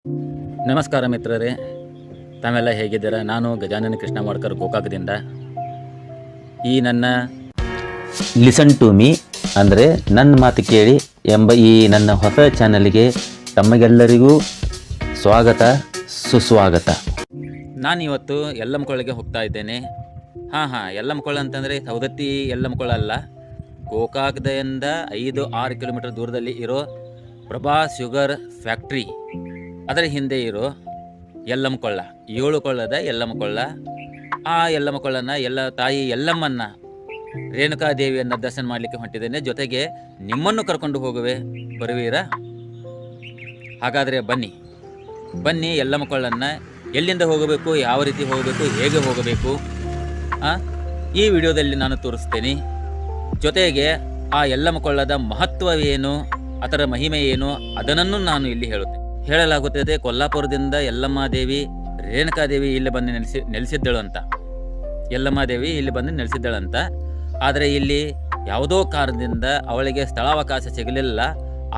ನಮಸ್ಕಾರ ಮಿತ್ರರೇ, ತಾವೆಲ್ಲ ಹೇಗಿದ್ದೀರಾ? ನಾನು ಗಜಾನನ ಕೃಷ್ಣ ಮಾಡ್ಕರ್ ಗೋಕಾಕದಿಂದ. ಈ ನನ್ನ ಲಿಸನ್ ಟು ಮೀ ಅಂದರೆ ನನ್ನ ಮಾತು ಕೇಳಿ ಎಂಬ ಈ ನನ್ನ ಹೊಸ ಚಾನಲ್ಗೆ ತಮಗೆಲ್ಲರಿಗೂ ಸ್ವಾಗತ, ಸುಸ್ವಾಗತ. ನಾನಿವತ್ತು ಯಲ್ಲಮ್ಮಕೊಳ್ಳಿಗೆ ಹೋಗ್ತಾ ಇದ್ದೇನೆ. ಯಲ್ಲಮ್ಮಕೊಳ್ಳ ಅಂತಂದರೆ ಸವದತ್ತಿ ಯಲ್ಲಮ್ಮಕೊಳ್ಳ ಅಲ್ಲ, ಗೋಕಾಕದಿಂದ 5-6 ಕಿಲೋಮೀಟರ್ ದೂರದಲ್ಲಿ ಇರೋ ಪ್ರಭಾ ಶುಗರ್ ಫ್ಯಾಕ್ಟ್ರಿ, ಅದರ ಹಿಂದೆ ಇರೋ ಯಲ್ಲಮ್ಮಕೊಳ್ಳ, 7 ಕೊಳ್ಳದ ಯಲ್ಲಮ್ಮಕೊಳ್ಳ. ಆ ಯಲ್ಲಮ್ಮಕೊಳ್ಳನ ತಾಯಿ ಯಲ್ಲಮ್ಮನ್ನ, ರೇಣುಕಾದೇವಿಯನ್ನು ದರ್ಶನ ಮಾಡಲಿಕ್ಕೆ ಹೊಂಟಿದ್ದೇನೆ. ಜೊತೆಗೆ ನಿಮ್ಮನ್ನು ಕರ್ಕೊಂಡು ಹೋಗುವೆ, ಬರುವೀರಾ? ಹಾಗಾದರೆ ಬನ್ನಿ ಯಲ್ಲಮ್ಮಕೊಳ್ಳನ್ನು ಎಲ್ಲಿಂದ ಹೋಗಬೇಕು, ಯಾವ ರೀತಿ ಹೋಗಬೇಕು, ಹೇಗೆ ಹೋಗಬೇಕು ಈ ವಿಡಿಯೋದಲ್ಲಿ ನಾನು ತೋರಿಸ್ತೇನೆ. ಜೊತೆಗೆ ಆ ಯಲ್ಲಮ್ಮಕೊಳ್ಳದ ಮಹತ್ವವೇನು, ಅದರ ಮಹಿಮೆ ಏನು, ಅದನ್ನು ನಾನು ಇಲ್ಲಿ ಹೇಳಲಾಗುತ್ತದೆ. ಕೊಲ್ಲಾಪುರದಿಂದ ಯಲ್ಲಮ್ಮಾದೇವಿ, ರೇಣುಕಾದೇವಿ ಇಲ್ಲಿ ಬಂದು ನೆಲೆಸಿದ್ದಳು ಅಂತ, ಯಲ್ಲಮ್ಮಾದೇವಿ ಇಲ್ಲಿ ಬಂದು ನೆಲೆಸಿದ್ದಳಂತ. ಆದರೆ ಇಲ್ಲಿ ಯಾವುದೋ ಕಾರಣದಿಂದ ಅವಳಿಗೆ ಸ್ಥಳಾವಕಾಶ ಸಿಗಲಿಲ್ಲ.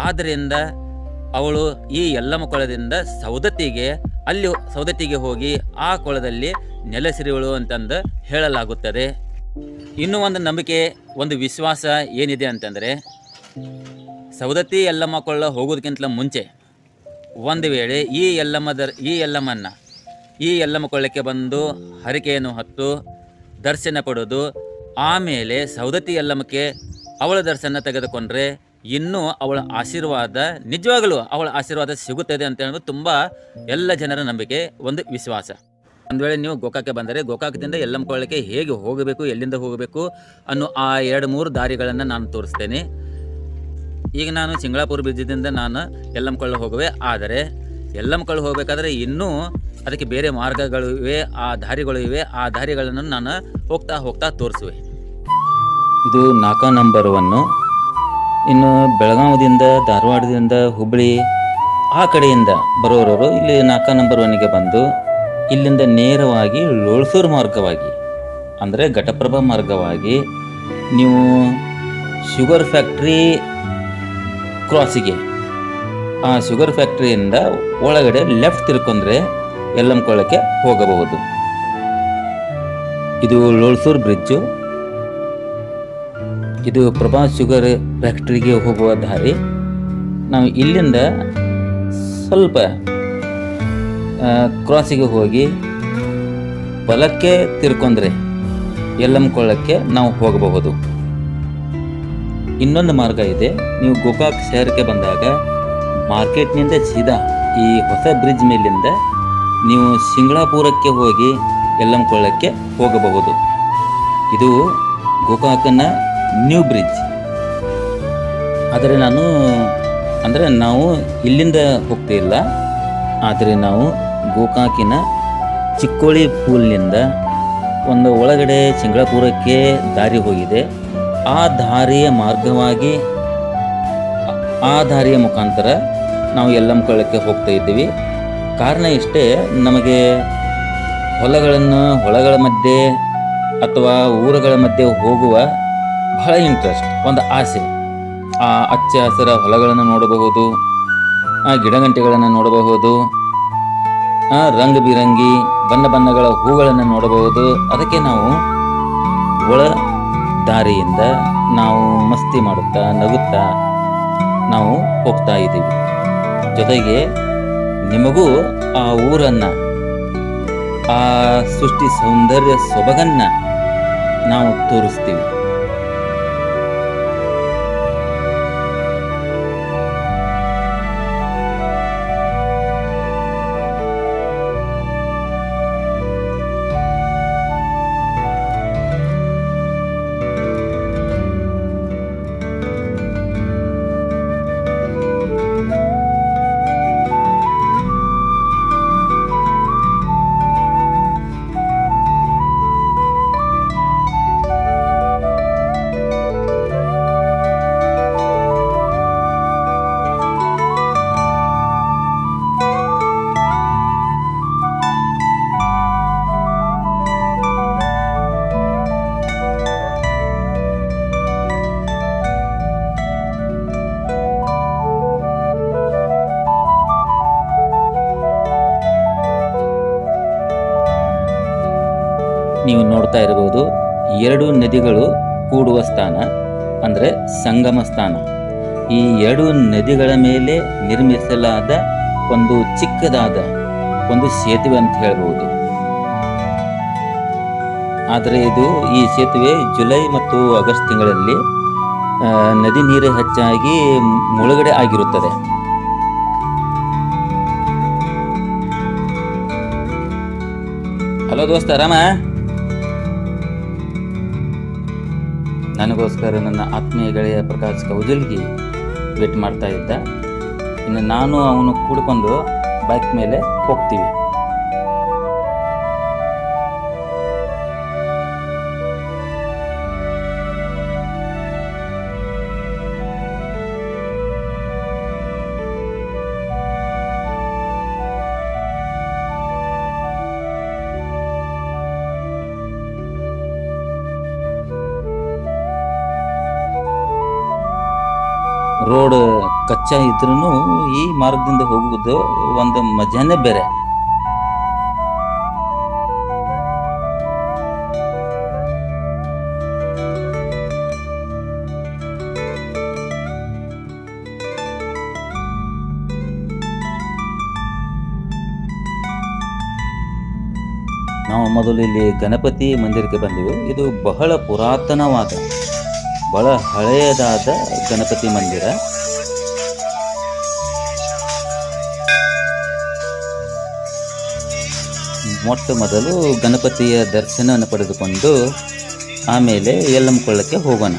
ಆದ್ದರಿಂದ ಅವಳು ಈ ಯಲ್ಲಮ್ಮಕೊಳ್ಳದಿಂದ ಸವದತ್ತಿಗೆ ಹೋಗಿ ಆ ಕೊಳದಲ್ಲಿ ನೆಲೆಸಿರುವಳು ಅಂತಂದು ಹೇಳಲಾಗುತ್ತದೆ. ಇನ್ನೂ ಒಂದು ನಂಬಿಕೆ, ಒಂದು ವಿಶ್ವಾಸ ಏನಿದೆ ಅಂತಂದರೆ, ಸವದತ್ತಿ ಯಲ್ಲಮ್ಮಕೊಳ್ಳ ಹೋಗೋದಕ್ಕಿಂತ ಮುಂಚೆ ಒಂದು ವೇಳೆ ಈ ಯಲ್ಲಮ್ಮಕೊಳ್ಳಕ್ಕೆ ಬಂದು ಹರಕೆಯನ್ನು ಹೊತ್ತು ದರ್ಶನ ಪಡೋದು, ಆಮೇಲೆ ಸವದತ್ತಿ ಯಲ್ಲಮ್ಮಕ್ಕೆ ಅವಳ ದರ್ಶನ ತೆಗೆದುಕೊಂಡ್ರೆ ಇನ್ನೂ ಅವಳ ಆಶೀರ್ವಾದ, ನಿಜವಾಗಲೂ ಅವಳ ಆಶೀರ್ವಾದ ಸಿಗುತ್ತದೆ ಅಂತ ಹೇಳೋದು ತುಂಬ ಎಲ್ಲ ಜನರ ನಂಬಿಕೆ, ಒಂದು ವಿಶ್ವಾಸ. ಒಂದು ವೇಳೆ ನೀವು ಗೋಕಾಕ್ಕೆ ಬಂದರೆ, ಗೋಕಾಕದಿಂದ ಯಲ್ಲಮ್ಮಕೊಳ್ಳಕ್ಕೆ ಹೇಗೆ ಹೋಗಬೇಕು, ಎಲ್ಲಿಂದ ಹೋಗಬೇಕು ಅನ್ನೋ ಆ 2-3 ದಾರಿಗಳನ್ನು ನಾನು ತೋರಿಸ್ತೇನೆ. ಈಗ ನಾನು ಸಿಂಗಳಾಪುರ ಬ್ರಿಡ್ಜಿದಿಂದ ನಾನು ಯಲ್ಲಮ್ಮಕೊಳ್ಳ ಹೋಗುವೆ. ಆದರೆ ಯಲ್ಲಮ್ಮಕೊಳ್ಳ ಹೋಗಬೇಕಾದ್ರೆ ಇನ್ನೂ ಅದಕ್ಕೆ ಬೇರೆ ಮಾರ್ಗಗಳು ಇವೆ, ಆ ದಾರಿಗಳು ಇವೆ. ಆ ದಾರಿಗಳನ್ನು ನಾನು ಹೋಗ್ತಾ ತೋರಿಸುವೆ. ಇದು 4 ನಂಬರ್ 1. ಇನ್ನು ಬೆಳಗಾವದಿಂದ, ಧಾರವಾಡದಿಂದ, ಹುಬ್ಬಳ್ಳಿ ಆ ಕಡೆಯಿಂದ ಬರೋರವರು ಇಲ್ಲಿ 4 ನಂಬರ್ 1ಗೆ ಬಂದು ಇಲ್ಲಿಂದ ನೇರವಾಗಿ ಲೋಳ್ಸೂರು ಮಾರ್ಗವಾಗಿ, ಅಂದರೆ ಘಟಪ್ರಭಾ ಮಾರ್ಗವಾಗಿ ನೀವು ಶುಗರ್ ಫ್ಯಾಕ್ಟ್ರಿ ಕ್ರಾಸಿಗೆ, ಆ ಶುಗರ್ ಫ್ಯಾಕ್ಟ್ರಿಯಿಂದ ಒಳಗಡೆ ಲೆಫ್ಟ್ ತಿರ್ಕೊಂಡ್ರೆ ಯಲ್ಲಮ್ಮಕೊಳ್ಳಕ್ಕೆ ಹೋಗಬಹುದು. ಇದು ಲೋಳ್ಸೂರು ಬ್ರಿಡ್ಜು. ಇದು ಪ್ರಭಾ ಶುಗರ್ ಫ್ಯಾಕ್ಟ್ರಿಗೆ ಹೋಗುವ ದಾರಿ. ನಾವು ಇಲ್ಲಿಂದ ಸ್ವಲ್ಪ ಕ್ರಾಸಿಗೆ ಹೋಗಿ ಬಲಕ್ಕೆ ತಿರ್ಕೊಂಡ್ರೆ ಯಲ್ಲಮ್ಮಕೊಳ್ಳಕ್ಕೆ ನಾವು ಹೋಗಬಹುದು. ಇನ್ನೊಂದು ಮಾರ್ಗ ಇದೆ. ನೀವು ಗೋಕಾಕ್ ಶಹರಕ್ಕೆ ಬಂದಾಗ ಮಾರ್ಕೆಟ್ನಿಂದ ಸೀದಾ ಈ ಹೊಸ ಬ್ರಿಡ್ಜ್ ಮೇಲಿಂದ ನೀವು ಸಿಂಗಳಾಪುರಕ್ಕೆ ಹೋಗಿ ಯಲ್ಲಮ್ಮಕೊಳ್ಳಕ್ಕೆ ಹೋಗಬಹುದು. ಇದು ಗೋಕಾಕನ ನ್ಯೂ ಬ್ರಿಡ್ಜ್. ಆದರೆ ನಾವು ಇಲ್ಲಿಂದ ಹೋಗ್ತಿಲ್ಲ. ಆದರೆ ನಾವು ಗೋಕಾಕಿನ ಚಿಕ್ಕೋಳಿ ಪೂಲ್ನಿಂದ ಒಂದು ಒಳಗಡೆ ಸಿಂಗಳಾಪುರಕ್ಕೆ ದಾರಿ ಹೋಗಿದೆ. ಆ ದಾರಿಯ ಮಾರ್ಗವಾಗಿ, ಆ ದಾರಿಯ ಮುಖಾಂತರ ನಾವು ಯಲ್ಲಮ್ಮಕೊಳ್ಳಕ್ಕೆ ಹೋಗ್ತಾ ಇದ್ದೀವಿ. ಕಾರಣ ಇಷ್ಟೇ, ನಮಗೆ ಹೊಲಗಳ ಮಧ್ಯೆ ಅಥವಾ ಊರುಗಳ ಮಧ್ಯೆ ಹೋಗುವ ಬಹಳ ಇಂಟ್ರೆಸ್ಟ್, ಒಂದು ಆಸೆ. ಆ ಹಚ್ಚ ಹಸಿರ ಹೊಲಗಳನ್ನು ನೋಡಬಹುದು, ಆ ಗಿಡಗಂಟೆಗಳನ್ನು ನೋಡಬಹುದು, ರಂಗ ಬಿರಂಗಿ ಬಣ್ಣಗಳ ಹೂಗಳನ್ನು ನೋಡಬಹುದು. ಅದಕ್ಕೆ ನಾವು ಒಳ ದಾರಿಯಿಂದ ನಾವು ಮಸ್ತಿ ಮಾಡುತ್ತಾ, ನಗುತ್ತಾ ನಾವು ಹೋಗ್ತಾ ಇದ್ದೀವಿ. ಜೊತೆಗೆ ನಿಮಗೂ ಆ ಊರನ್ನು, ಆ ಸೃಷ್ಟಿ ಸೌಂದರ್ಯ ಸೊಬಗನ್ನು ನಾವು ತೋರಿಸ್ತೀವಿ. ನೀವು ನೋಡ್ತಾ ಇರಬಹುದು, ಎರಡು ನದಿಗಳು ಕೂಡುವ ಸ್ಥಾನ ಅಂದರೆ ಸಂಗಮ ಸ್ಥಾನ. ಈ ಎರಡು ನದಿಗಳ ಮೇಲೆ ನಿರ್ಮಿಸಲಾದ ಒಂದು ಚಿಕ್ಕದಾದ ಒಂದು ಸೇತುವೆ ಅಂತ ಹೇಳ್ಬೋದು. ಆದರೆ ಈ ಸೇತುವೆ ಜುಲೈ ಮತ್ತು ಆಗಸ್ಟ್ ತಿಂಗಳಲ್ಲಿ ನದಿ ನೀರು ಹೆಚ್ಚಾಗಿ ಮುಳುಗಡೆ ಆಗಿರುತ್ತದೆ. ಹಲೋ ದೋಸ್ತ, ಆರಾಮ? ನನಗೋಸ್ಕರ ನನ್ನ ಆತ್ಮೀಯ ಗೆಳೆಯ ಪ್ರಕಾಶ್ ಕೌಜಲ್ಗಿ ವೇಟ್ ಮಾಡ್ತಾ ಇದ್ದ. ಇನ್ನು ನಾನು ಅವನು ಕೂಡ್ಕೊಂಡು ಬೈಕ್ ಮೇಲೆ ಹೋಗ್ತೀವಿ. ರೋಡ್ ಕಚ್ಚಾ ಇದ್ರೂ ಈ ಮಾರ್ಗದಿಂದ ಹೋಗುವುದು ಒಂದು ಮಜಾನೇ ಬೇರೆ. ನಾವು ಮೊದಲು ಇಲ್ಲಿ ಗಣಪತಿ ಮಂದಿರಕ್ಕೆ ಬಂದೆವು. ಇದು ಬಹಳ ಪುರಾತನವಾದ, ಬಹಳ ಹಳೆಯದಾದ ಗಣಪತಿ ಮಂದಿರ. ಮೊಟ್ಟ ಮೊದಲು ಗಣಪತಿಯ ದರ್ಶನವನ್ನು ಪಡೆದುಕೊಂಡು ಆಮೇಲೆ ಯಲ್ಲಮ್ಮಕೊಳ್ಳಕ್ಕೆ ಹೋಗೋಣ.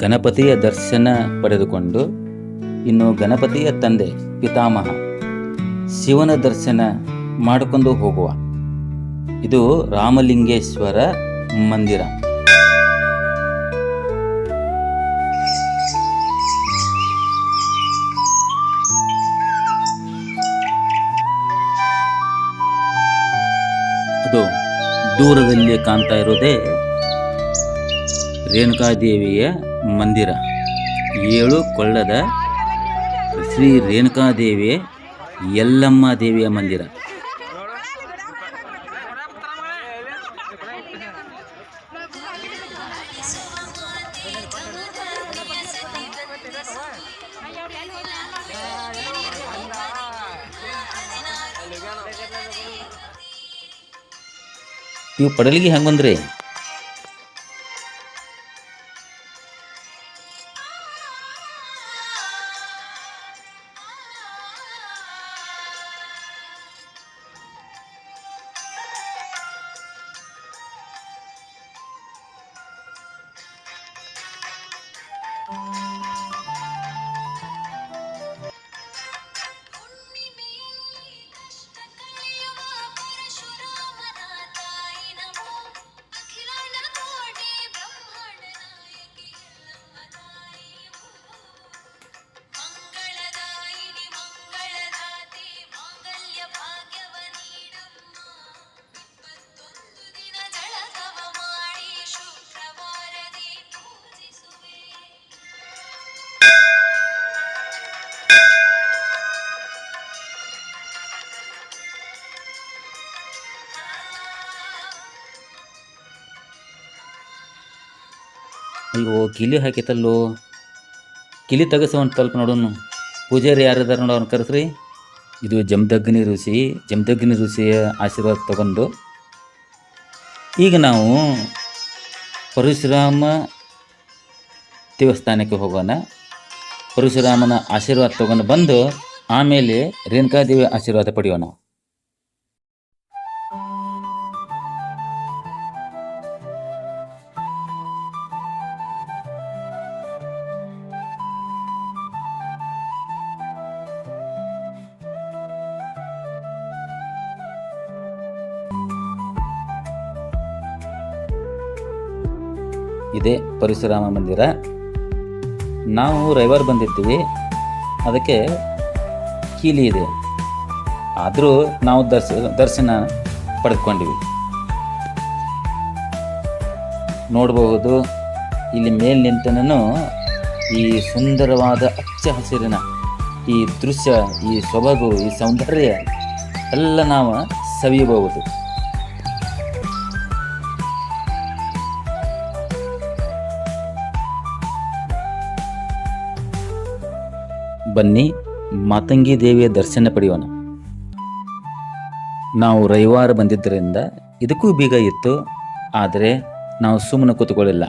ಗಣಪತಿಯ ದರ್ಶನ ಪಡೆದುಕೊಂಡು ಇನ್ನು ಗಣಪತಿಯ ತಂದೆ ಪಿತಾಮಹ ಶಿವನ ದರ್ಶನ ಮಾಡಿಕೊಂಡು ಹೋಗುವ. ಇದು ರಾಮಲಿಂಗೇಶ್ವರ ಮಂದಿರ. ಅದು ದೂರದಲ್ಲಿ ಕಾಣ್ತಾ ಇರೋದೇ ರೇಣುಕಾದೇವಿಯ ಮಂದಿರ. 7 ಕೊಳ್ಳದ ಶ್ರೀ ರೇಣುಕಾದೇವಿ ಯಲ್ಲಮ್ಮ ದೇವಿಯ ಮಂದಿರ. ಇವು ಪಡಲಿಗೆ ಹೆಂಗೆ ಬಂದ್ರಿ? ಅಲ್ವೋ ಕಿಲಿ ಹಾಕೈತಲ್ಲೋ, ಕಿಲಿ ತೆಗೆಸೋನ್ ತಲ್ಪ ನೋಡೋನು. ಪೂಜಾರಿ ಯಾರಿದಾರ ನೋಡೋ ಅವ್ನು ಕರೆಸ್ರಿ. ಇದು ಜಮದಗ್ನಿ ಋಷಿಯ ಆಶೀರ್ವಾದ ತಗೊಂಡು ಈಗ ನಾವು ಪರಶುರಾಮ ದೇವಸ್ಥಾನಕ್ಕೆ ಹೋಗೋಣ. ಪರಶುರಾಮನ ಆಶೀರ್ವಾದ ತಗೊಂಡು ಬಂದು ಆಮೇಲೆ ರೇಣುಕಾದೇವಿ ಆಶೀರ್ವಾದ ಪಡೆಯೋಣ. ಇದೇ ಪರಶುರಾಮ ಮಂದಿರ. ನಾವು ರವಿವಾರ ಬಂದಿರ್ತೀವಿ, ಅದಕ್ಕೆ ಕೀಲಿ ಇದೆ, ಆದರೂ ನಾವು ದರ್ಶನ ಪಡೆದುಕೊಂಡಿವಿ. ನೋಡಬಹುದು ಇಲ್ಲಿ ಮೇಲೆ ನಿಂತನೂ ಈ ಸುಂದರವಾದ ಹಚ್ಚ ಹಸಿರಿನ ಈ ದೃಶ್ಯ, ಈ ಸೊಬಗು, ಈ ಸೌಂದರ್ಯ ಎಲ್ಲ ನಾವು ಸವಿಯಬಹುದು. ಬನ್ನಿ ಮಾತಂಗಿ ದೇವಿಯ ದರ್ಶನ ಪಡೆಯೋಣ. ನಾವು ರವಿವಾರ ಬಂದಿದ್ದರಿಂದ ಇದಕ್ಕೂ ಬೀಗ ಇತ್ತು, ಆದರೆ ನಾವು ಸುಮ್ಮನೆ ಕೂತ್ಕೊಳ್ಳಿಲ್ಲ.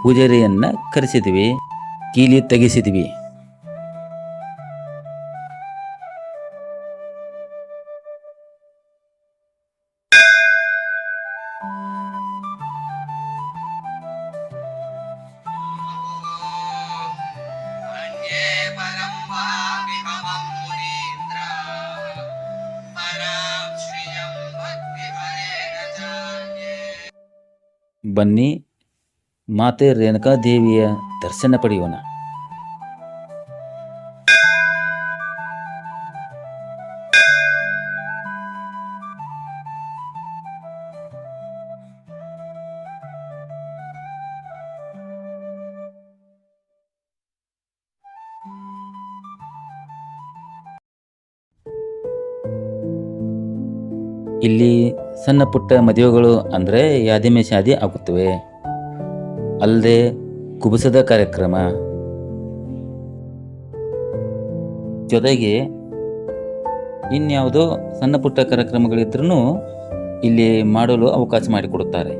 ಪೂಜಾರಿಯನ್ನು ಕರೆಸಿದ್ವಿ, ಕೀಲಿ ತೆಗೆಸಿದ್ವಿ. ಬನ್ನಿ ಮಾತೆ ರೇಣುಕಾದೇವಿಯ ದರ್ಶನ ಪಡೆಯೋಣ. ಇಲ್ಲಿ ಸಣ್ಣ ಪುಟ್ಟ ಮದುವೆಗಳು ಅಂದರೆ ಯಾದಿಮೆ ಶಾದಿ ಆಗುತ್ತವೆ, ಅಲ್ಲದೆ ಕುಬಸದ ಕಾರ್ಯಕ್ರಮ, ಜೊತೆಗೆ ಇನ್ಯಾವುದೋ ಸಣ್ಣ ಪುಟ್ಟ ಕಾರ್ಯಕ್ರಮಗಳಿದ್ರೂ ಇಲ್ಲಿ ಮಾಡಲು ಅವಕಾಶ ಮಾಡಿಕೊಡುತ್ತಾರೆ.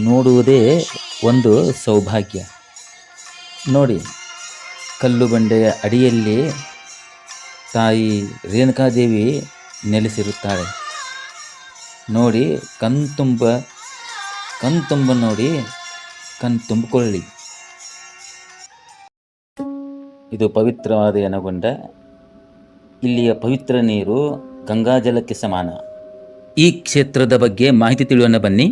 ನೋಡುವುದೇ ಒಂದು ಸೌಭಾಗ್ಯ. ನೋಡಿ, ಕಲ್ಲು ಬಂಡೆಯ ಅಡಿಯಲ್ಲಿ ತಾಯಿ ರೇಣುಕಾದೇವಿ ನೆಲೆಸಿರುತ್ತಾಳೆ. ನೋಡಿ, ಕಣ್ತುಂಬ ನೋಡಿ, ಕಣ್ತುಂಬಿಕೊಳ್ಳಿ. ಇದು ಪವಿತ್ರವಾದ ಯನಗೊಂಡ. ಇಲ್ಲಿಯ ಪವಿತ್ರ ನೀರು ಗಂಗಾಜಲಕ್ಕೆ ಸಮಾನ. ಈ ಕ್ಷೇತ್ರದ ಬಗ್ಗೆ ಮಾಹಿತಿ ತಿಳಿಯೋಣ ಬನ್ನಿ.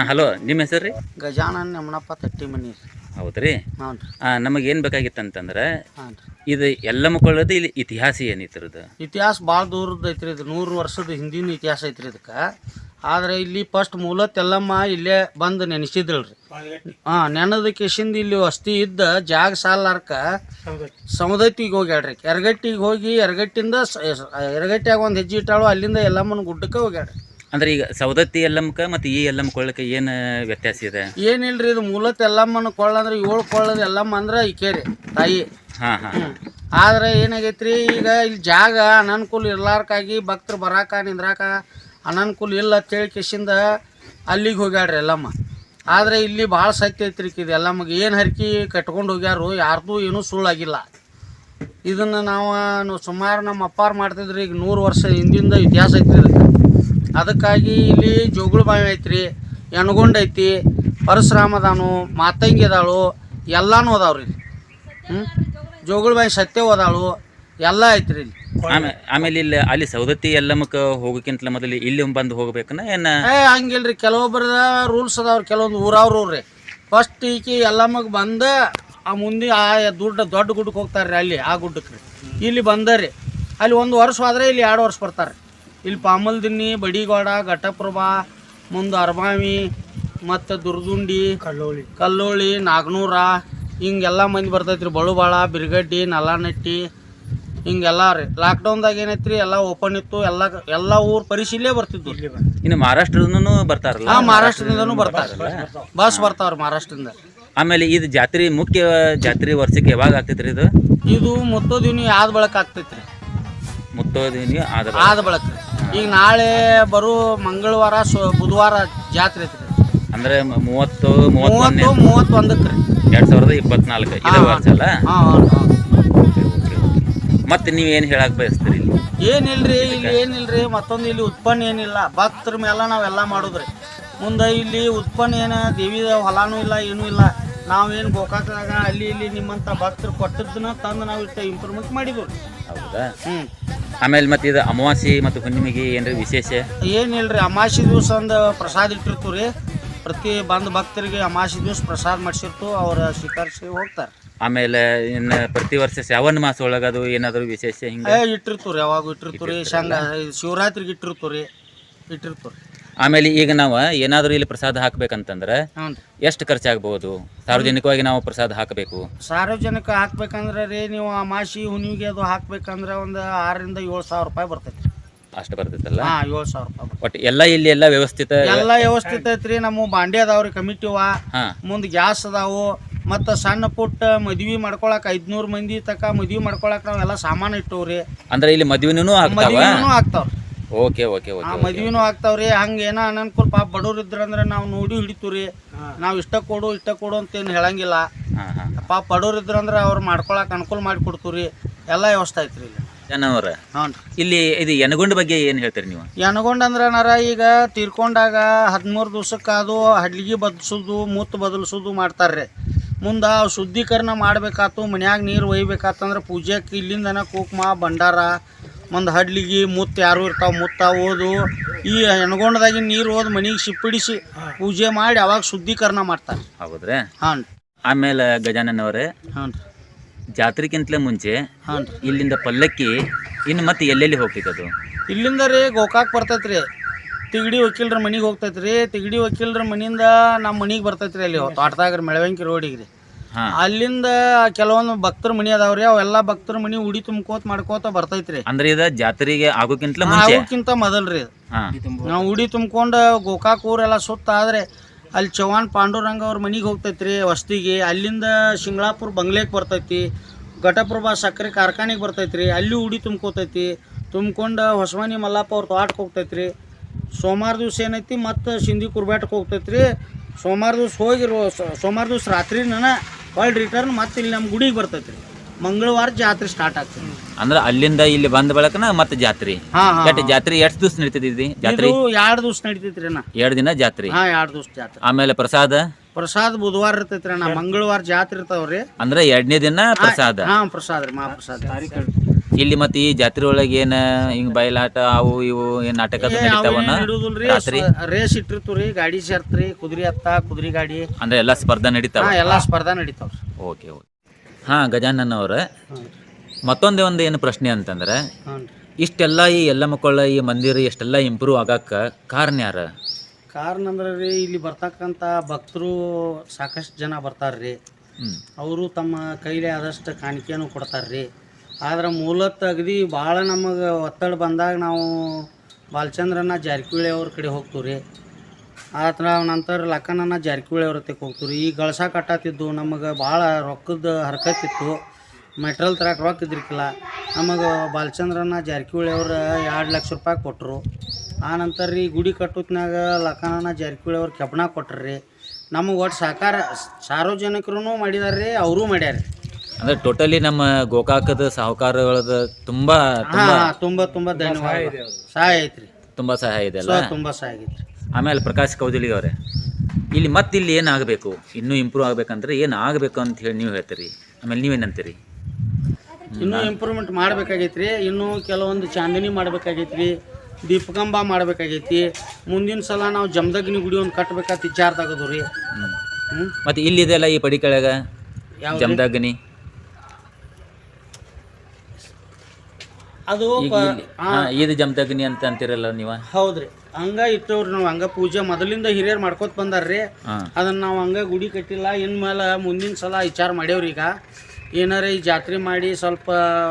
ಹಲೋ, ನಿಮ್ಮ ಹೆಸರು ರೀ? ಗಜಾನನ್ ನಮ್ಮನಪ್ಪ ತಟ್ಟಿಮನಿ. ಹೌದ್ರಿ? ಹ್ಞೂ. ನಮಗೇನು ಬೇಕಾಗಿತ್ತಂತಂದ್ರೆ, ಇದು ಎಲ್ಲಮ್ಮ ಕೊಳ್ಳೋದು ಇಲ್ಲಿ ಇತಿಹಾಸ ಏನಿತ್ತು? ಇತಿಹಾಸ ಭಾಳ ದೂರದ ಐತ್ರಿ. ಇದು 100 ವರ್ಷದ ಹಿಂದಿನ ಇತಿಹಾಸ ಐತ್ರಿ ಇದಕ್ಕೆ. ಆದರೆ ಇಲ್ಲಿ ಫಸ್ಟ್ ಮೂಲತ್ ಎಲ್ಲಮ್ಮ ಇಲ್ಲೇ ಬಂದು ನೆನೆಸಿದ್ರಲ್ರಿ. ನೆನದ ಕಿಶಿಂದ ಇಲ್ಲಿ ವಸ್ತಿ ಇದ್ದ ಜಾಗ ಸಾಲಾರ್ಕ ಸಮುದತ್ತಿಗೆ ಹೋಗ್ಯಾಡ್ರಿ. ಎರಗಟ್ಟಿಗೆ ಹೋಗಿ ಎರಗಟ್ಟಿಂದ ಎರಗಟ್ಟಿಯಾಗ ಒಂದು ಹೆಜ್ಜೆ ಇಟ್ಟಾಳು, ಅಲ್ಲಿಂದ ಎಲ್ಲಮ್ಮನ ಗುಡ್ಡಕ್ಕೆ ಹೋಗ್ಯಾಡ್ರಿ. ಅಂದ್ರೆ ಈಗ ಸೌದತ್ತಿ ಎಲ್ಲಮ್ಮಕ ಮತ್ತು ಈ ಎಲ್ಲಮ್ಮ ಕೊಳ್ಳಕ್ಕೆ ಏನು ವ್ಯತ್ಯಾಸ ಇದೆ? ಏನಿಲ್ರಿ, ಇದು ಮೂಲತ್ ಎಲ್ಲಮ್ಮನ ಕೊಳ್ಳ ಅಂದ್ರೆ 7 ಕೊಳ್ಳದ ಎಲ್ಲಮ್ಮ ಅಂದ್ರೆ ಈಕೇರಿ ತಾಯಿ. ಆದ್ರೆ ಏನಾಗೈತ್ರಿ, ಈಗ ಇಲ್ಲಿ ಜಾಗ ಅನನುಕೂಲ ಇರ್ಲಾರ್ಕಾಗಿ ಭಕ್ತರು ಬರಾಕ ನಿಂದ್ರಾಕ ಅನನುಕೂಲ ಇಲ್ಲ ಅಂತೇಳಿ ಕಿಶಿಂದ ಅಲ್ಲಿಗೆ ಹೋಗ್ಯಾಡ್ರಿ ಎಲ್ಲಮ್ಮ. ಆದರೆ ಇಲ್ಲಿ ಭಾಳ ಸತ್ಯ ಐತ್ರಿ. ಇದು ಎಲ್ಲಮ್ಮಗೆ ಏನು ಹರಕಿ ಕಟ್ಕೊಂಡು ಹೋಗ್ಯಾರು, ಯಾರ್ದು ಏನೂ ಸುಳ್ಳಾಗಿಲ್ಲ. ಇದನ್ನು ನಾವು ಸುಮಾರು ನಮ್ಮ ಅಪ್ಪಾರು ಮಾಡ್ತಿದ್ರಿ. ಈಗ 100 ವರ್ಷ ಹಿಂದಿಂದ ಇತಿಹಾಸ ಐತ್ರಿ ಇದಕ್ಕೆ. ಅದಕ್ಕಾಗಿ ಇಲ್ಲಿ ಜೋಗುಳ ಬಾವಿ ಐತ್ರಿ, ಯನಗೊಂಡ ಐತಿ, ಪರಶುರಾಮ ಅದಾನು, ಮಾತಂಗಿ ಅದಾಳು, ಎಲ್ಲಾನು ಅದಾವ್ರಿ ಇಲ್ಲಿ. ಜೋಗುಳ ಬಾವಿ ಸತ್ಯ ಅದಾಳು, ಎಲ್ಲ ಐತ್ರಿ ಇಲ್ಲಿ. ಆಮೇಲೆ ಇಲ್ಲಿ ಅಲ್ಲಿ ಸೌದತ್ತಿ ಎಲ್ಲಮ್ಮಕ್ಕೆ ಹೋಗೋಕ್ಕಿಂತ ಮೊದಲು ಇಲ್ಲಿ ಬಂದು ಹೋಗ್ಬೇಕನ್ನ ಏನ? ಹಂಗಿಲ್ರಿ, ಕೆಲವೊಬ್ಬರದ ರೂಲ್ಸ್ ಅದಾವ್ರಿ. ಕೆಲವೊಂದು ಊರವ್ರಿ ಫಸ್ಟ್ ಈಕಿ ಎಲ್ಲಮ್ಮಗೆ ಬಂದ ಆ ಮುಂದೆ ಆ ದೊಡ್ಡ ಗುಡ್ಡಕ್ಕೆ ಹೋಗ್ತಾರೆ ಅಲ್ಲಿ, ಆ ಗುಡ್ಡಕ್ಕೆ ರೀ. ಇಲ್ಲಿ ಬಂದರಿ ಅಲ್ಲಿ 1 ವರ್ಷ ಹೋದ್ರೆ ಇಲ್ಲಿ 2 ವರ್ಷ ಬರ್ತಾರೆ. ಇಲ್ಲಿ ಪಾಮಲ್ದಿನ್ನಿ, ಬಡಿಗೋಡ, ಘಟಪ್ರಭಾ, ಮುಂದೆ ಅರಬಾವಿ ಮತ್ತು ದುರ್ದುಂಡಿ, ಕಲ್ಲೋಳಿ, ನಾಗನೂರ ಹಿಂಗೆಲ್ಲ ಮಂದಿ ಬರ್ತೈತ್ರಿ. ಬಳುಬಾಳ, ಬಿರ್ಗಡ್ಡಿ, ನಲ್ಲಾನಟ್ಟಿ ಹಿಂಗೆಲ್ಲ ರೀ. ಲಾಕ್ಡೌನ್ದಾಗ ಏನೈತ್ರಿ, ಎಲ್ಲ ಓಪನ್ ಇತ್ತು. ಎಲ್ಲ ಊರು ಪರಿಶೀಲನೆ ಬರ್ತಿದ್ವು. ಇನ್ನು ಮಹಾರಾಷ್ಟ್ರದೂ ಬರ್ತಾರಲ್ಲ? ಹಾಂ, ಮಹಾರಾಷ್ಟ್ರದಿಂದನೂ ಬರ್ತಾರೆ, ಬಸ್ ಬರ್ತಾವ್ರಿ ಮಹಾರಾಷ್ಟ್ರದಿಂದ. ಆಮೇಲೆ ಇದು ಜಾತ್ರೆ ಮುಖ್ಯ ಜಾತ್ರೆ ವರ್ಷಕ್ಕೆ ಯಾವಾಗ ಆಗ್ತೈತ್ರಿ ಇದು? ಇದು ಮುತ್ತೋದಿವ್ನಿ ಆದ ಬಳಕ ಆಗ್ತೈತ್ರಿ. ಮುತ್ತೋದಿವ್ನಿ ಆದ ಬಳಕ. ಈಗ ನಾಳೆ ಬರೋ ಮಂಗಳವಾರ ಬುಧವಾರ ಜಾತ್ರೆ ಐತ್ರಿ. ಅಂದ್ರೆ 30 31ಕ್ಕೆ ರೀ, 2024 ಇದೇ ವರ್ಷ ಅಲ್ಲ? ಮತ್ತೆ ನೀವೇನು ಹೇಳಕ್ ಬಯಸ್ತೀರಿ? ಏನಿಲ್ರಿ, ಇಲ್ಲಿ ಏನಿಲ್ರಿ, ಮತ್ತೊಂದು ಇಲ್ಲಿ ಉತ್ಪನ್ನ ಏನಿಲ್ಲ. ಭಕ್ತರ ಮೇಲೆ ನಾವೆಲ್ಲ ಮಾಡೋದ್ರಿ. ಮುಂದೆ ಇಲ್ಲಿ ಉತ್ಪನ್ನ ಏನು ದೇವಿ ಹೊಲಾನೂ ಇಲ್ಲ, ಏನೂ ಇಲ್ಲ. ನಾವೇನು ಗೋಕಾಕದಾಗ ಅಲ್ಲಿ ಇಲ್ಲಿ ನಿಮ್ಮಂಥ ಭಕ್ತರು ಕೊಟ್ಟದ್ದನ್ನ ತಂದು ನಾವು ಇಷ್ಟ ಇಂಪ್ರೂವ್ಮೆಂಟ್ ಮಾಡಿದ್ವಿ. ಹೌದಾ? ಆಮೇಲೆ ಮತ್ತೆ ಇದು ಅಮಾವಾಸ್ಯೆ ಮತ್ತು ಹುಣ್ಣಿಮೆಗೆ ಏನ್ರಿ ವಿಶೇಷ? ಏನಿಲ್ರಿ, ಅಮಾವಾಸ್ಯೆ ದಿವಸ ಒಂದು ಪ್ರಸಾದ ಇಟ್ಟಿರ್ತೀವಿ ರೀ. ಪ್ರತಿ ಬಂದ ಭಕ್ತರಿಗೆ ಅಮಾವಾಸ್ಯೆ ದಿವಸ ಪ್ರಸಾದ ಮಾಡಿಸಿರ್ತು, ಅವ್ರ ಸ್ವೀಕರಿಸಿ ಹೋಗ್ತಾರೆ. ಆಮೇಲೆ ಇನ್ನು ಪ್ರತಿ ವರ್ಷ ಶ್ರಾವಣ ಮಾಸ ಒಳಗೆ ಅದು ಏನಾದರೂ ವಿಶೇಷ ಹಿಂಗೆ ಇಟ್ಟಿರ್ತೀವಿ ರೀ, ಯಾವಾಗ ಇಟ್ಟಿರ್ತೀವಿ ರೀ. ಶಿವರಾತ್ರಿಗೆ ಇಟ್ಟಿರ್ತೀವಿ. ಆಮೇಲೆ ಈಗ ನಾವು ಏನಾದರೂ ಇಲ್ಲಿ ಪ್ರಸಾದ ಹಾಕ್ಬೇಕಂತಂದ್ರೆ ಎಷ್ಟು ಖರ್ಚಾಗ್ಬೋದು? ಸಾರ್ವಜನಿಕವಾಗಿ ನಾವು ಪ್ರಸಾದ ಹಾಕಬೇಕು, ಸಾರ್ವಜನಿಕ ಹಾಕ್ಬೇಕಂದ್ರೆ ರೀ, ನೀವು ಅಮಾವಾಸ್ಯೆ ಹುಣ್ಣಿಮೆಗೆ ಅದು ಹಾಕ್ಬೇಕಂದ್ರೆ ಒಂದು 6,000 to 7,000 ರೂಪಾಯಿ ಬರ್ತೈತಿ. ಅಷ್ಟು ಬರ್ತೈತಲ್ಲ? 7,000 ರೂಪಾಯಿ. ಒಟ್ಟು ಎಲ್ಲ ಇಲ್ಲಿ ಎಲ್ಲ ವ್ಯವಸ್ಥಿತ ಐತ್ರಿ. ನಮ್ಮ ಬಾಂಡೆ ಅದಾವ್ರಿ, ಕಮಿಟಿವ, ಮುಂದೆ ಗ್ಯಾಸ್ ಅದಾವು. ಮತ್ತು ಸಣ್ಣ ಪುಟ್ಟ ಮದ್ವಿ ಮಾಡ್ಕೊಳಕ್ 500 ಮಂದಿ ತಕ ಮದ್ವಿ ಮಾಡ್ಕೊಳಕ್ ನಾವೆಲ್ಲ ಸಾಮಾನು ಇಟ್ಟವ್ರಿ. ಅಂದ್ರೆ ಇಲ್ಲಿ ಮದ್ವಿನೂ ಆಗ್ತಾವ್ರಿ. ಓಕೆ ಮದ್ವಿನೂ ಆಗ್ತಾವ್ರಿ. ಹಂಗೆ ಏನೋ ಅನನುಕೂಲ ಪಾಪ ಬಡವ್ರು ಇದ್ರಂದ್ರೆ ನಾವು ನೋಡಿ ಹಿಡಿತೀವ್ರಿ. ನಾವು ಇಷ್ಟ ಕೊಡು ಅಂತೇನು ಹೇಳಂಗಿಲ್ಲ. ಪಾಪ ಬಡವ್ರು ಇದ್ರಂದ್ರೆ ಅವ್ರು ಮಾಡ್ಕೊಳಕ್ ಅನುಕೂಲ ಮಾಡಿ ಕೊಡ್ತೀವ್ರಿ. ಎಲ್ಲ ವ್ಯವಸ್ಥೆ ಐತ್ರಿ ಇಲ್ಲಿ. ಜನವರ ಇಲ್ಲಿ ಇದು ಯನಗೊಂಡ ಬಗ್ಗೆ ಏನು ಹೇಳ್ತೀರಿ ನೀವು? ಯನಗೊಂಡ ಅಂದ್ರೆ ಈಗ ತೀರ್ಕೊಂಡಾಗ 13 ದಿವ್ಸಕ್ಕೆ ಅದು ಹಡ್ಲಿಗೆ ಬದಲಿಸೋದು, ಮೂತ್ತು ಬದಲಿಸೋದು ಮಾಡ್ತಾರ್ರಿ. ಮುಂದೆ ಶುದ್ಧೀಕರಣ ಮಾಡ್ಬೇಕಾತು, ಮನ್ಯಾಗ ನೀರು ಒಯ್ಬೇಕಾತಂದ್ರೆ ಪೂಜೆಗೆ ಇಲ್ಲಿಂದನ ಕುಕ್ಮ, ಭಂಡಾರ, ಒಂದು ಹಡ್ಲಿಗೆ ಮುತ್ತು ಯಾರು ಇರ್ತಾವೆ, ಮುತ್ತ ಓದು ಈ ಯನಗೊಂಡದಾಗಿನ ನೀರು ಓದು ಮನೆಗೆ ಸಿಪ್ಪಿಡಿಸಿ ಪೂಜೆ ಮಾಡಿ ಅವಾಗ ಶುದ್ಧೀಕರಣ ಮಾಡ್ತಾರೆ. ಹೌದ್ರಿ? ಹಾಂ. ಆಮೇಲೆ ಗಜಾನನ್ ಅವರೇ, ಜಾತ್ರೆಗಿಂತಲೇ ಮುಂಚೆ ಇಲ್ಲಿಂದ ಪಲ್ಲಕ್ಕಿ ಇನ್ನು ಮತ್ತೆ ಎಲ್ಲೆಲ್ಲಿ ಹೋಗ್ತೈತೆ? ಇಲ್ಲಿಂದ ರೀ ಗೋಕಾಕ್ ಬರ್ತೈತ್ರಿ. ತಿಗಡಿ ವಕೀಲ್ರ ಮನೆಗೆ ಹೋಗ್ತೈತ್ರಿ. ತಿಗಡಿ ವಕೀಲ್ರ ಮನೆಯಿಂದ ನಮ್ಮ ಮನೆಗೆ ಬರ್ತೈತ್ರಿ. ಅಲ್ಲಿ ತೋಟದಾಗ ಮೆಳವಂಕಿ ರೋಡಿಗೆ ರೀ. ಅಲ್ಲಿಂದ ಕೆಲವೊಂದು ಭಕ್ತರ ಮನಿ ಅದಾವ್ರಿ. ಅವೆಲ್ಲ ಭಕ್ತರ ಮನಿ ಉಡಿ ತುಂಬ್ಕೋತ ಮಾಡ್ಕೋತ ಬರ್ತೈತ್ರಿ. ಅಂದ್ರೆ ಇದು ಜಾತ್ರೆಗೆ ಆಗೋಕ್ಕಿಂತ ಮೊದಲ್ರಿ. ನಾವು ಉಡಿ ತುಂಬ್ಕೊಂಡು ಗೋಕಾಕ್ ಊರೆಲ್ಲ ಸುತ್ತ ಆದ್ರೆ ಅಲ್ಲಿ ಚೌಹಾಣ್ ಪಾಂಡುರಂಗ ಅವ್ರ ಮನೆಗೆ ಹೋಗ್ತೈತ್ರಿ ವಸ್ತಿಗೆ. ಅಲ್ಲಿಂದ ಶಿಂಗ್ಳಾಪುರ ಬಂಗ್ಲೆಗೆ ಬರ್ತೈತಿ. ಘಟಪ್ರಭಾ ಸಕ್ಕರೆ ಕಾರ್ಖಾನೆಗೆ ಬರ್ತೈತ್ರಿ. ಅಲ್ಲಿ ಉಡಿ ತುಂಬ್ಕೋತೈತಿ. ತುಂಬ್ಕೊಂಡು ಹೊಸಮನಿ ಮಲ್ಲಪ್ಪ ಅವ್ರ ತೋಟಕ್ಕೆ ಹೋಗ್ತೈತ್ರಿ. ಸೋಮವಾರ ದಿವಸ ಏನೈತಿ ಮತ್ತು ಸಿಂಧಿ ಕುರ್ಬ್ಯಾಟಕ್ಕೆ ಹೋಗ್ತೈತ್ರಿ. ಸೋಮವಾರ ದಿವಸ ಸೋಮವಾರ ದಿವಸ ರಾತ್ರಿ ಒಳ್ಳೆ ರಿಟರ್ನ್ ಮತ್ತೆ ಇಲ್ಲಿ ನಮ್ಮ ಗುಡಿಗೆ ಬರ್ತೈತ್ರಿ. ಮಂಗಳವಾರ ಜಾತ್ರೆ ಸ್ಟಾರ್ಟ್ ಆಗ್ತದೆ. ಅಂದ್ರೆ ಅಲ್ಲಿಂದ ಇಲ್ಲಿ ಬಂದ ಬಳಕನ ಮತ್ತೆ ಜಾತ್ರೆ. ಜಾತ್ರೆ ಎಷ್ಟು ದಿವಸ ನಡೀತೈತಿ ಜಾತ್ರೆ? 2 ದಿವಸ ನಡೀತೈತ್ರಿ. 2 ದಿನ ಜಾತ್ರೆ. 2 ದಿವಸ ಜಾತ್ರೆ. ಆಮೇಲೆ ಪ್ರಸಾದ ಬುಧವಾರ ಇರ್ತೈತ್ರಿ. ಮಂಗಳವಾರ ಜಾತ್ರೆ ಇರ್ತಾವ್ರಿ. ಅಂದ್ರೆ 2ನೇ ದಿನ ಪ್ರಸಾದ. ಪ್ರಸಾದ ರೀ, ಮಹಾಪ್ರಸಾದ. ಇಲ್ಲಿ ಮತ್ತೆ ಈ ಜಾತ್ರೆ ಒಳಗೆ ಏನ ಹಿಂಗ್ ಬಯಲಾಟ ಅವು ಇವು ಏನ್ ನಾಟಕ ರೇಸ್ ಇಟ್ಟಿರ್ತೀವ್ರಿ. ಗಾಡಿ ಸೇರ್ತ್ರಿ, ಕುದುರೆ ಹತ್ತ, ಕುದುರೆ ಗಾಡಿ, ಅಂದ್ರೆ ಎಲ್ಲಾ ಸ್ಪರ್ಧಾ ನಡೀತಾವ. ಎಲ್ಲಾ ಸ್ಪರ್ಧಾ ನಡೀತಾವ್ರಿ. ಓಕೆ. ಗಜಾನನ್ ಅವ್ರ ಮತ್ತೊಂದೇ ಒಂದು ಏನು ಪ್ರಶ್ನೆ ಅಂತಂದ್ರೆ, ಇಷ್ಟೆಲ್ಲ ಈ ಎಲ್ಲ ಮಕ್ಕಳ ಈ ಮಂದಿರ ಎಷ್ಟೆಲ್ಲ ಇಂಪ್ರೂವ್ ಆಗಾಕ ಕಾರಣ ಯಾರ? ಕಾರಣ ಅಂದ್ರೆ ರೀ, ಇಲ್ಲಿ ಬರ್ತಕ್ಕಂಥ ಭಕ್ತರು ಸಾಕಷ್ಟು ಜನ ಬರ್ತಾರ್ರಿ. ಅವರು ತಮ್ಮ ಕೈಲಿ ಆದಷ್ಟು ಕಾಣಿಕೆಯನ್ನು ಕೊಡ್ತಾರ್ರಿ. ಆದ್ರೆ ಮೂಲತಃ ಅಗದಿ ಭಾಳ ನಮಗೆ ಒತ್ತಡ ಬಂದಾಗ ನಾವು ಬಾಲಚಂದ್ರನ ಜಾರಕಿಹೊಳಿ ಅವ್ರ ಕಡೆ ಹೋಗ್ತೀವಿ ರೀ. ಆತರ ನಂತರ ಲಕ್ಕನನ್ನ ಜಾರಕಿಹೊಳಿ ಅವ್ರ ಹತ್ತಿರ ಹೋಗ್ತೀವಿ. ಈ ಗಳಸ ಕಟ್ಟಾತಿದ್ದು ನಮಗೆ ಭಾಳ ರೊಕ್ಕದ ಹರ್ಕತ್ತಿತ್ತು. ಮೆಟ್ರಲ್ ತರಕ್ಕೆ ರೊಕ್ಕ ಇದ್ರಿಕಿಲ್ಲ. ನಮಗೆ ಬಾಲಚಂದ್ರನ ಜಾರಕಿಹೊಳಿ ಅವ್ರು 2 ಲಕ್ಷ ರೂಪಾಯಿ ಕೊಟ್ಟರು. ಆನಂತರ ರೀ ಗುಡಿ ಕಟ್ಟೋತ್ನಾಗ ಲಕ್ಕನನ್ನ ಜಾರಕಿಹೊಳಿ ಅವ್ರು ಕೆಬ್ಬಣ ಕೊಟ್ರಿ. ನಮಗೆ ಒಟ್ಟು ಸಾರ್ವಜನಿಕರು ಮಾಡಿದಾರೆ ರೀ, ಅವರೂ ಮಾಡ್ಯಾರ. ಅಂದ್ರೆ ಟೋಟಲಿ ನಮ್ಮ ಗೋಕಾಕದ ಸಾಹುಕಾರಗಳದ ತುಂಬಾ ತುಂಬಾ ಧನ್ಯವಾದ. ಸಹಾಯ ಐತ್ರಿ, ತುಂಬಾ ಸಹಾಯ ಇದೆ ಅಲ್ಲ. ತುಂಬಾ ಸಹಾಯ ಆಗೈತ್ರಿ. ಆಮೇಲೆ ಪ್ರಕಾಶ್ ಕೌಜಲಿ ಅವರೇ, ಇಲ್ಲಿ ಮತ್ತೆ ಇಲ್ಲಿ ಏನಾಗಬೇಕು, ಇನ್ನೂ ಇಂಪ್ರೂವ್ ಆಗ್ಬೇಕಂದ್ರೆ ಏನು ಆಗಬೇಕು ಅಂತ ಹೇಳಿ ನೀವು ಹೇಳ್ತೀರಿ, ಆಮೇಲೆ ನೀವೇನಂತೀರಿ? ಇನ್ನೂ ಇಂಪ್ರೂವ್ಮೆಂಟ್ ಮಾಡ್ಬೇಕಾಗೈತ್ರಿ. ಇನ್ನೂ ಕೆಲವೊಂದು ಚಾಂದಿನಿ ಮಾಡ್ಬೇಕಾಗೈತ್ರಿ, ದೀಪಕಂಬ ಮಾಡ್ಬೇಕಾಗೈತಿ. ಮುಂದಿನ ಸಲ ನಾವು ಜಮದಗ್ನಿ ಗುಡಿ ಒಂದು ಕಟ್ಬೇಕಂತ ವಿಚಾರ ತಗದು ರೀ. ಮತ್ತೆ ಇಲ್ಲಿದೆಲ್ಲ ಈ ಪಡಿ ಕೆಳಗ ಜಮದಗ್ನಿ ಅದು ಇದು ಜಮದಗ್ನಿ ಅಂತ ಅಂತಿರಲ್ಲ ನೀವು? ಹೌದ್ರಿ, ಹಂಗ ಇಟ್ಟವ್ರಿ ನಾವು. ಹಂಗ ಪೂಜೆ ಮೊದಲಿಂದ ಹಿರಿಯರು ಮಾಡ್ಕೋತ ಬಂದಾರ್ರಿ. ಅದನ್ನ ನಾವು ಹಂಗ ಗುಡಿ ಕಟ್ಟಿಲ್ಲ. ಇನ್ಮೇಲೆ ಮುಂದಿನ ಸಲ ವಿಚಾರ ಮಾಡ್ಯಾವ್ರಿ. ಈಗ ಏನಾರ ಈ ಜಾತ್ರೆ ಮಾಡಿ ಸ್ವಲ್ಪ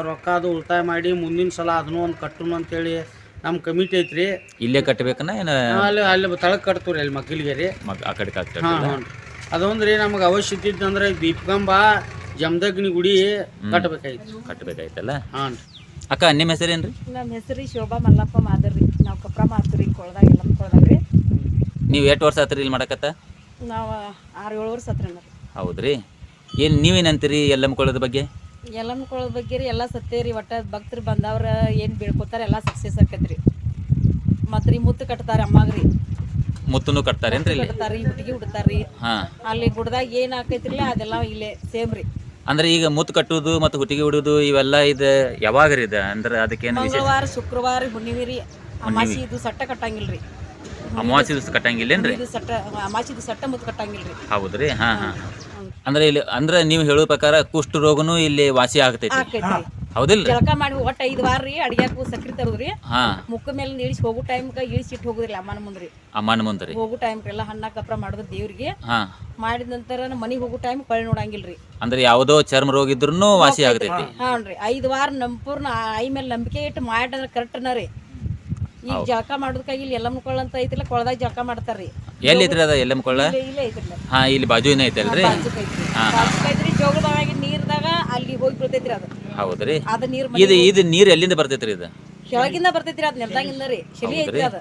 ರೊಕ್ಕ ಅದು ಉಳಿತಾಯ ಮಾಡಿ ಮುಂದಿನ ಸಲ ಅದನ್ನೂ ಒಂದು ಕಟ್ಟುನು ಅಂತೇಳಿ ನಮ್ಮ ಕಮಿಟಿ ಐತ್ರಿ. ಇಲ್ಲೇ ಕಟ್ಟಬೇಕನ್ನ ಏನು ಅಲ್ಲಿ ತಳಗ್ ಕಟ್ತೀವಿ ಅಲ್ಲಿ ಮಕ್ಕಳಿಗೆ ರೀ. ಆ ಕಡೆ ಅದೊಂದು ರೀ ನಮಗೆ ಅವಶ್ಯಕತೆ ಇದ್ದಂದ್ರೆ ದೀಪಕಂಬ ಜಮದಗ್ನಿ ಗುಡಿ ಕಟ್ಟಬೇಕಾಯ್ತಲ್ಲ. ಹಾಂ ಅಕ್ಕ, ನಿಮ್ಮ ಹೆಸರೇನು ರೀ? ನಮ್ಮ ಹೆಸರು ಶೋಭಾ ಮಲ್ಲಪ್ಪ ಮಾದರ್ರಿ. ನಾವು ಕೊಪ್ರ ಮಾಡ್ತೀವಿ ಕೊಳದಾಗ ಎಲ್ಲ ಕೊಳದಾಗ್ರಿ. ನೀವು ಎಷ್ಟು ವರ್ಷ ಆತ್ರಿ ಇಲ್ಲಿ ಮಾಡಕತ್ತ? ನಾವು 6-7 ವರ್ಷ ಆತ್ರಿ. ಹೌದ್ರಿ. ಏನು ನೀವೇನಂತೀರಿ ಎಲ್ಲಮ್ಮ ಕೊಳದ ಬಗ್ಗೆ? ಎಲ್ಲಮ್ಮ ಕೊಳದ ಬಗ್ಗೆ ರೀ ಎಲ್ಲ ಸತ್ಯ ರೀ. ಒಟ್ಟು ಭಕ್ತರು ಬಂದವ್ರ ಏನು ಬೀಳ್ಕೊತಾರೆ ಎಲ್ಲ ಸಕ್ಸಸ್ ಆಕೈತ್ರಿ. ಮತ್ತು ರೀ ಮುತ್ತು ಕಟ್ತಾರೆ ಅಮ್ಮಾಗ್ರಿ. ಮುತ್ತನ್ನು ಕಟ್ತಾರೇನ್ರಿ? ಕಟ್ತಾರಿ, ಹುಟ್ಟಿಗೆ ಉಡ್ತಾರ್ರಿ. ಅಲ್ಲಿ ಗುಡ್ದಾಗ ಏನು ಆಕೈತ್ರಿಲ್ಲ ಅದೆಲ್ಲ ಇಲ್ಲೇ ಸೇಮ್ ರೀ. ಅಂದ್ರೆ ಈಗ ಮುತ್ತು ಕಟ್ಟುದು ಮತ್ತು ಹುಟ್ಟಿಗೆ ಉಡುದು ಇವೆಲ್ಲ ಇದು ಯಾವಾಗ ರೀ? ಇದು ಅಂದ್ರೆ ಅದಕ್ಕೇನು ಮಂಗಳವಾರ, ಶುಕ್ರವಾರ, ಹುಣ್ಣಿಮೆ ರೀ. ಅಮಾಸಿ ಇದು ಸಟ್ಟ ಕಟ್ಟಂಗಿಲ್ರಿ. ಅಮಾವಾಸ್ಯೆ ದಿವಸ ಕಟ್ಟಂಗಿಲ್ಲೇನ್ರಿ? ಅಮಾಸಿ ಸಟ್ಟ ಮುತ್ತು ಕಟ್ಟಂಗಿಲ್ರಿ. ಹೌದ್ರಿ. ಅಂದ್ರೆ ಇಲ್ಲಿ ಅಂದ್ರೆ ನೀವು ಹೇಳೋ ಪ್ರಕಾರ ಕುಷ್ಠ ರೋಗನು ಇಲ್ಲಿ ವಾಸಿ ಆಗ್ತೈತಿ, ಹೌದಿಲ್ಲ? ಜಳಕ ಮಾಡಿ ಒಟ್ಟು 5 ವಾರ ರೀ. ಅಡಿಯಾಕು ಸಕ್ರಿ ತರುದ್ರಿ. ಮುಖ ಮೇಲೆ ಇಳಿಸಿ ಹೋಗೋ ಟೈಮ್ಗ ಇಳಿಸಿಟ್ಟು ಹೋಗುದ್ರಿ ಅಮ್ಮನ ಮುಂದ್ರಿ. ಅಮ್ಮನ ಮುಂದ್ರಿ ಹೋಗೋ ಟೈಮ್ ಎಲ್ಲ ಹಣ್ಣ ಕಪ್ರ ಮಾಡೋದು ದೇವ್ರಿಗೆ. ಮಾಡಿದ ನಂತರ ಮನಿಗೆ ಹೋಗೋ ಟೈಮ್ ಕಳ್ಳಿ ನೋಡಂಗಿಲ್ರಿ. ಅಂದ್ರೆ ಯಾವುದೋ ಚರ್ಮ ರೋಗ ಇದ್ರೂ ವಾಸಿ ಆಗ್ತೈತಿ. ಹಾನ್ರಿ. 5 ವಾರ ನಂಪೂರ್ನ ಐ ಮೇಲೆ ನಂಬಿಕೆ ಇಟ್ಟು ಮಾಡಿದ್ರೆ ಕರೆಕ್ಟ್ನ ರೀ. ಈಗ ಜಳಕ ಮಾಡೋದಕ್ಕಾಗಿ ಇಲ್ಲಿ ಎಲ್ಲಮ್ಮ ಕೊಳ್ಳ ಅಂತ ಐತಿಲ್ಲ, ಕೊಳದಾಗ ಜಳಕ ಮಾಡ್ತಾರ್ರಿ. ಎಲ್ಲಿ ಐತ್ರಿ ಅದ ಎಲ್ಲಮ್ಮ ಕೊಳ್ಳ? ಇಲ್ಲೇ ಐತ್ರಿ. ಇಲ್ಲಿ ಬಾಜು ಐತಲ್ರಿ? ಜೋಗದೊಳಗೆ ನೀರ್ದಾಗ ಅಲ್ಲಿ ಹೋಗಿ ಬೀಳ್ತೈತ್ರಿ ಅದು. ಹೌದ್ರಿ. ಅದ ನೀರ್ ಇದು ನೀರ್ ಎಲ್ಲಿಂದ ಬರ್ತೈತ್ರಿ? ಇದು ಕೆಳಗಿಂದ ಬರ್ತೈತ್ರಿ. ಅದ್ ನೆಲದಾಗಿಂದ ರೀ. ಶೆಲಿ ಐತ್ರಿ ಅದು.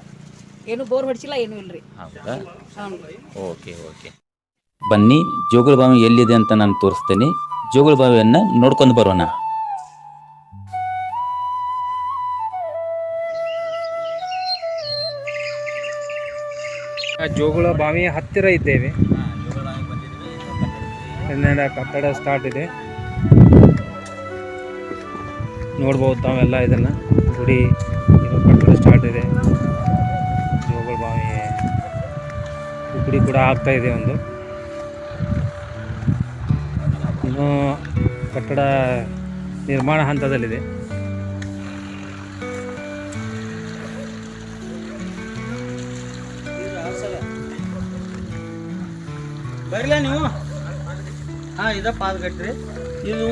ಏನು ಬೋರ್ ಹೊಡ್ಸಿಲ್ಲ, ಏನು ಇಲ್ರಿ. ಹೌದಾ? Okay okay. ಬನ್ನಿ, ಜೋಗುಳ ಬಾವಿ ಎಲ್ಲಿದೆ ಅಂತ ನಾನು ತೋರಿಸ್ತೇನೆ. ಜೋಗುಳ ಬಾವಿಯನ್ನ ನೋಡ್ಕೊಂಡು ಬರೋಣ. ಜೋಗುಳ ಬಾವಿ ಹತ್ತಿರ ಇದ್ದೇವೆ. ಕಟ್ಟಡ ಸ್ಟಾರ್ಟ್ ಇದೆ, ನೋಡ್ಬೋದು ತಾವೆಲ್ಲ. ಇದನ್ನ ಗುಡಿ ಕಟ್ಟಡ ಸ್ಟಾರ್ಟ್ ಇದೆ. ಜೋಗುಳ ಬಾವಿ ಗುಡಿ ಕೂಡ ಆಗ್ತಾ ಇದೆ. ಒಂದು ಇನ್ನೂ ಕಟ್ಟಡ ನಿರ್ಮಾಣ ಹಂತದಲ್ಲಿದೆ. ಬರಲ್ಲ ನೀವು? ಇದ ಪಾದಗಟ್ರಿ. ಇದು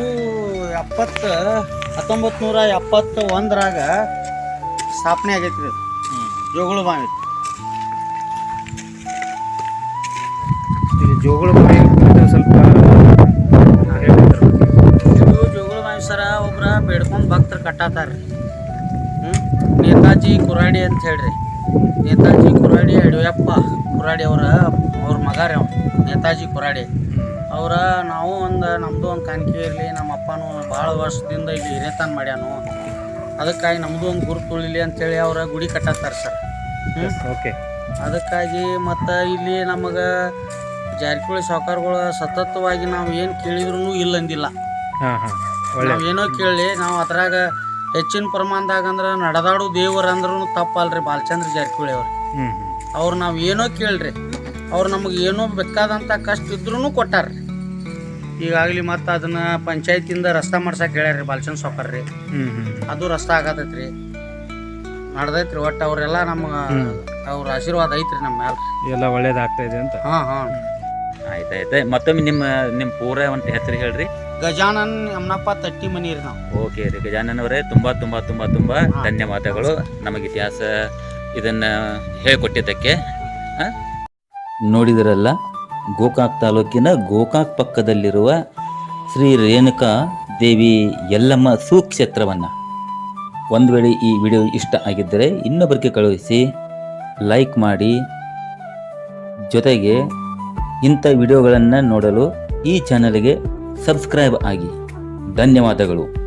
1971ರಾಗ ಸ್ಥಾಪನೆ ಆಗೈತ್ರಿ ಜೋಗುಳ ಬಾವಿ. ಇದು ಜೋಗುಳ ಬಾವಿ ಸ್ವಲ್ಪ ಇದು ಜೋಗುಳ ಬಾವಿ ಸರ ಒಬ್ರ ಬೇಡ್ಕೊಂಡು ಭಕ್ತರು ಕಟ್ಟಾತಾರ್ರಿ. ನೇತಾಜಿ ಕುರಾಡಿ ಅಂತ ಹೇಳ್ರಿ. ನೇತಾಜಿ ಕುರಾಡಿ ಯಡಿಯೂರಪ್ಪ ಕುರಾಡಿ ಅವ್ರ ಮಗ ರೀ. ನೇತಾಜಿ ಕುರಾಡಿ ಅವರ ನಾವು ನಮ್ಮದು ಒಂದು ಕಾಣಿಕೆ ಇರಲಿ. ನಮ್ಮ ಅಪ್ಪನೂ ಭಾಳ ವರ್ಷದಿಂದ ಇಲ್ಲಿ ಹಿರೇತನ ಮಾಡ್ಯಾನು. ಅದಕ್ಕಾಗಿ ನಮ್ಮದು ಒಂದು ಗುರುತು ಉಳಿಲಿ ಅಂತೇಳಿ ಅವ್ರ ಗುಡಿ ಕಟ್ಟತ್ತಾರೆ ಸರ್. ಓಕೆ. ಅದಕ್ಕಾಗಿ ಮತ್ತು ಇಲ್ಲಿ ನಮಗೆ ಜಾರಕಿಹೊಳಿ ಸಾವುಕಾರಗಳು ಸತತವಾಗಿ ನಾವು ಏನು ಕೇಳಿದ್ರು ಇಲ್ಲ ಅಂದಿಲ್ಲ. ನಾವು ಏನೋ ಕೇಳಿ ನಾವು ಅದ್ರಾಗ ಹೆಚ್ಚಿನ ಪ್ರಮಾಣದಾಗ ಅಂದ್ರೆ ನಡೆದಾಡು ದೇವರು ಅಂದ್ರೂ ತಪ್ಪಲ್ರಿ. ಬಾಲಚಂದ್ರ ಜಾರಕಿಹೊಳಿ ಅವ್ರು ನಾವು ಏನೋ ಕೇಳ್ರಿ, ಅವ್ರು ನಮಗೆ ಏನೋ ಬೇಕಾದಂಥ ಕಷ್ಟ ಇದ್ರೂ ಕೊಟ್ಟಾರ್ರಿ. ಈಗಾಗಲಿ ಮತ್ತು ಅದನ್ನ ಪಂಚಾಯತಿಂದ ರಸ್ತೆ ಮಾಡ್ಸಕ್ಕೆ ಹೇಳ್ಯಾರ್ರಿ ಬಾಲಚಂದ್ರ ಸಾವುಕಾರ್ರಿ. ಅದು ರಸ್ತೆ ಆಗತೈತ್ರಿ, ನಡ್ದೈತ್ರಿ. ಒಟ್ಟು ಅವರೆಲ್ಲ ನಮ್ಗೆ ಅವ್ರ ಆಶೀರ್ವಾದ ಐತ್ರಿ ನಮ್ಮ ಮ್ಯಾಲ. ಎಲ್ಲ ಒಳ್ಳೇದಾಗ್ತಾ ಇದೆ ಅಂತ. ಆಯ್ತಾಯ್ತು. ಮತ್ತೊಮ್ಮೆ ನಿಮ್ಮ ಪೂರ ಒಂದು ಹೆಸರು ಹೇಳ್ರಿ. ಗಜಾನನ್ ಯಮನಪ್ಪ ತಟ್ಟಿ ಮನಿ ರೀ ನಾವು. ಓಕೆ ರೀ ಗಜಾನನ್ ಅವರೇ, ತುಂಬಾ ತುಂಬಾ ತುಂಬಾ ತುಂಬಾ ಧನ್ಯವಾದಗಳು ನಮಗೆ ಇತಿಹಾಸ ಇದನ್ನ ಹೇಳಿಕೊಟ್ಟಿದ್ದಕ್ಕೆ. ನೋಡಿದರಲ್ಲ, ಗೋಕಾಕ್ ತಾಲೂಕಿನ ಗೋಕಾಕ್ ಪಕ್ಕದಲ್ಲಿರುವ ಶ್ರೀ ರೇಣುಕಾ ದೇವಿ ಯಲ್ಲಮ್ಮ ಸುಕ್ಷೇತ್ರವನ್ನು. ಒಂದು ವೇಳೆ ಈ ವಿಡಿಯೋ ಇಷ್ಟ ಆಗಿದ್ದರೆ ಇನ್ನೊಬ್ಬರಿಗೆ ಕಳುಹಿಸಿ, ಲೈಕ್ ಮಾಡಿ. ಜೊತೆಗೆ ಇಂಥ ವಿಡಿಯೋಗಳನ್ನು ನೋಡಲು ಈ ಚಾನಲ್ಗೆ ಸಬ್ಸ್ಕ್ರೈಬ್ ಆಗಿ. ಧನ್ಯವಾದಗಳು.